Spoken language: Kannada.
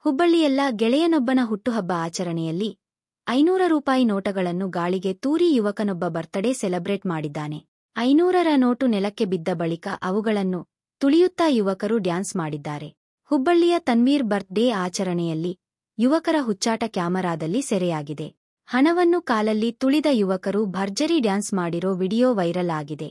ಹುಬ್ಬಳ್ಳಿಯಲ್ಲ ಗೆಳೆಯನೊಬ್ಬನ ಹುಟ್ಟುಹಬ್ಬ ಆಚರಣೆಯಲ್ಲಿ 500 ರೂಪಾಯಿ ನೋಟಗಳನ್ನು ಗಾಳಿಗೆ ತೂರಿ ಯುವಕನೊಬ್ಬ ಬರ್ತ್ಡೇ ಸೆಲೆಬ್ರೇಟ್ ಮಾಡಿದ್ದಾನೆ. 500ರ ನೋಟು ನೆಲಕ್ಕೆ ಬಿದ್ದ ಬಳಿಕ ಅವುಗಳನ್ನು ತುಳಿಯುತ್ತಾ ಯುವಕರು ಡ್ಯಾನ್ಸ್ ಮಾಡಿದ್ದಾರೆ. ಹುಬ್ಬಳ್ಳಿಯ ತನ್ವೀರ್ ಬರ್ತ್ಡೇ ಆಚರಣೆಯಲ್ಲಿ ಯುವಕರ ಹುಚ್ಚಾಟ ಕ್ಯಾಮರಾದಲ್ಲಿ ಸೆರೆಯಾಗಿದೆ. ಹಣವನ್ನು ಕಾಲಲ್ಲಿ ತುಳಿದ ಯುವಕರು ಭರ್ಜರಿ ಡ್ಯಾನ್ಸ್ ಮಾಡಿರೋ ವಿಡಿಯೋ ವೈರಲ್ ಆಗಿದೆ.